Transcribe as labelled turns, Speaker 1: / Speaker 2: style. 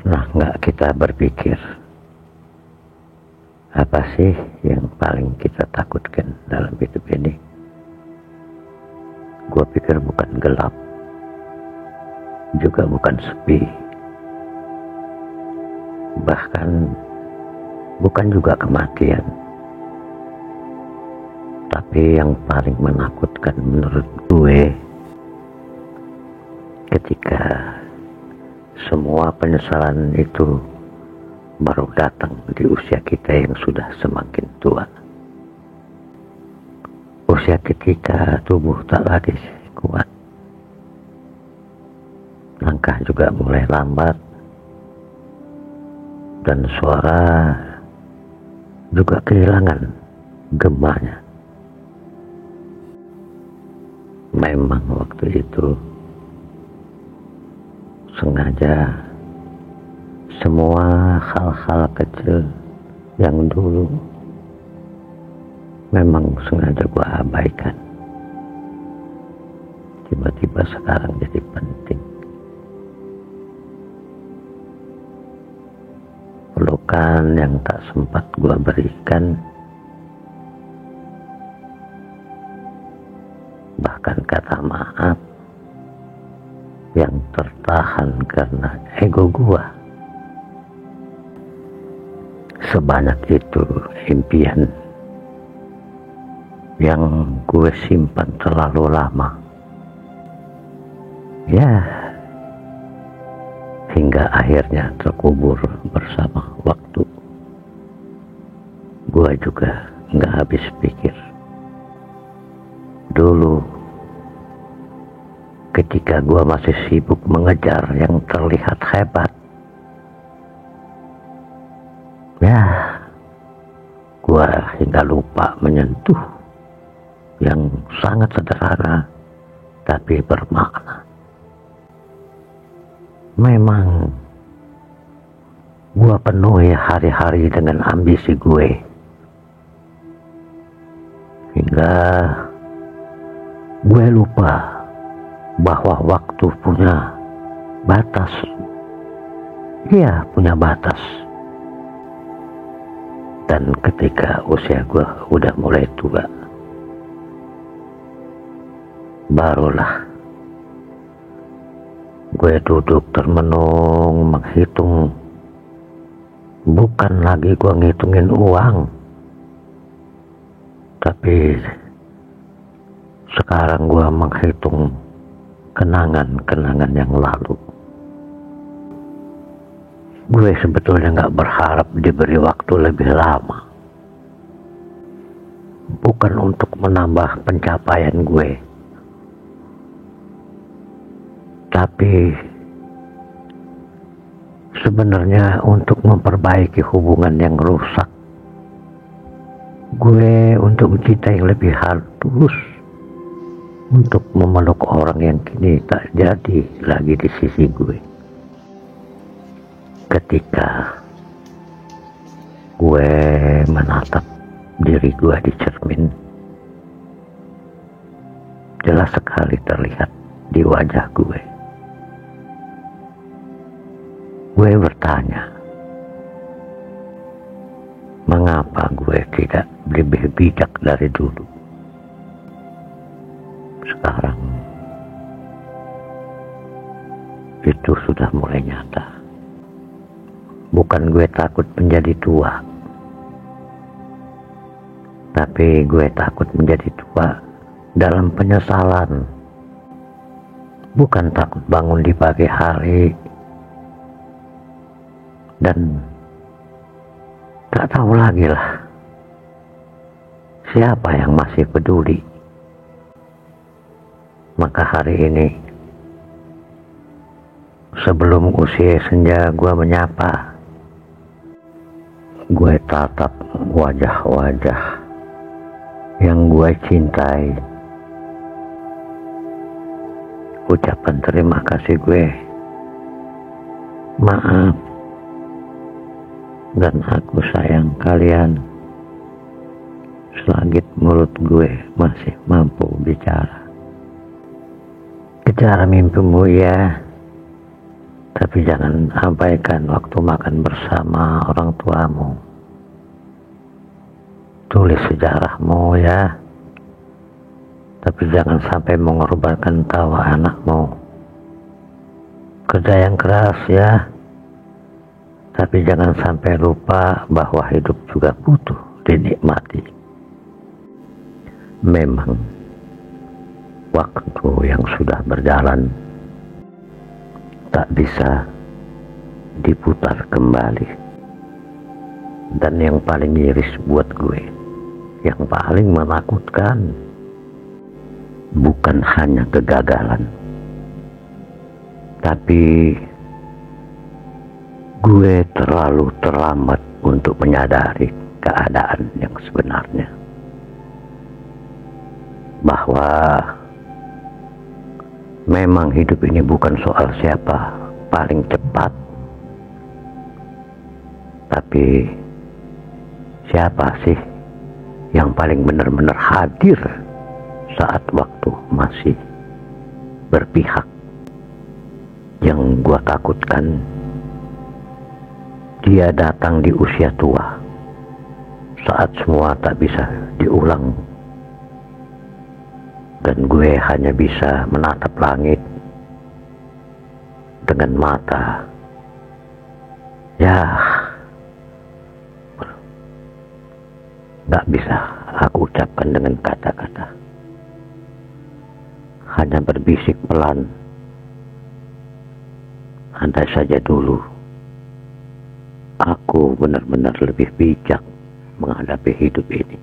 Speaker 1: Pernah nggak kita berpikir, apa sih yang paling kita takutkan dalam hidup ini? Gua pikir bukan gelap, juga bukan sepi, bahkan bukan juga kematian. Tapi yang paling menakutkan menurut gue, ketika semua penyesalan itu baru datang di usia kita yang sudah semakin tua. Usia ketika tubuh tak lagi kuat, langkah juga mulai lambat, dan suara juga kehilangan gemanya. Memang waktu itu sengaja semua hal-hal kecil yang dulu memang sengaja gua abaikan, tiba-tiba sekarang jadi penting. Pelukan yang tak sempat gua berikan, bahkan kata maaf yang tertahan karena ego gua. Sebanyak itu impian yang gue simpan terlalu lama, ya, hingga akhirnya terkubur bersama waktu. Gue juga nggak habis pikir dulu, ketika gue masih sibuk mengejar yang terlihat hebat, ya, gue hingga lupa menyentuh yang sangat sederhana tapi bermakna. Memang gue penuhi hari-hari dengan ambisi gue, hingga gue lupa bahwa waktu punya batas. Iya, punya batas. Dan ketika usia gue udah mulai tua, barulah gue duduk termenung menghitung. Bukan lagi gue ngitungin uang, tapi sekarang gue menghitung kenangan-kenangan yang lalu. Gue sebetulnya gak berharap diberi waktu lebih lama, bukan untuk menambah pencapaian gue, tapi sebenarnya untuk memperbaiki hubungan yang rusak. Gue untuk mencintai yang lebih halus, untuk memeluk orang yang kini tak jadi lagi di sisi gue. Ketika gue menatap diri gue di cermin, jelas sekali terlihat di wajah gue. Gue bertanya, mengapa gue tidak lebih bijak dari dulu? Sekarang itu sudah mulai nyata. Bukan gue takut menjadi tua, tapi gue takut menjadi tua dalam penyesalan. Bukan takut bangun di pagi hari dan tak tahu lagi lah siapa yang masih peduli. Maka hari ini, sebelum usia senja gue menyapa, gue tatap wajah-wajah yang gue cintai. Ucapan terima kasih gue, maaf, dan aku sayang kalian selagit mulut gue masih mampu bicara. Kejar mimpimu ya, Tapi jangan abaikan waktu makan bersama orang tuamu. Tulis sejarahmu ya. Tapi jangan sampai mengorbankan tawa anakmu. Kerja yang keras ya. Tapi jangan sampai lupa bahwa hidup juga butuh dinikmati. Memang waktu yang sudah berjalan tak bisa diputar kembali. Dan yang paling miris buat gue, yang paling menakutkan, bukan hanya kegagalan, tapi gue terlalu terlambat untuk menyadari keadaan yang sebenarnya. Bahwa memang hidup ini bukan soal siapa paling cepat, tapi siapa sih yang paling benar-benar hadir saat waktu masih berpihak. Yang gua takutkan, dia datang di usia tua, saat semua tak bisa diulang. Dan gue hanya bisa menatap langit dengan mata, ya, gak bisa aku ucapkan dengan kata-kata. Hanya berbisik pelan, andai saja dulu aku benar-benar lebih bijak menghadapi hidup ini.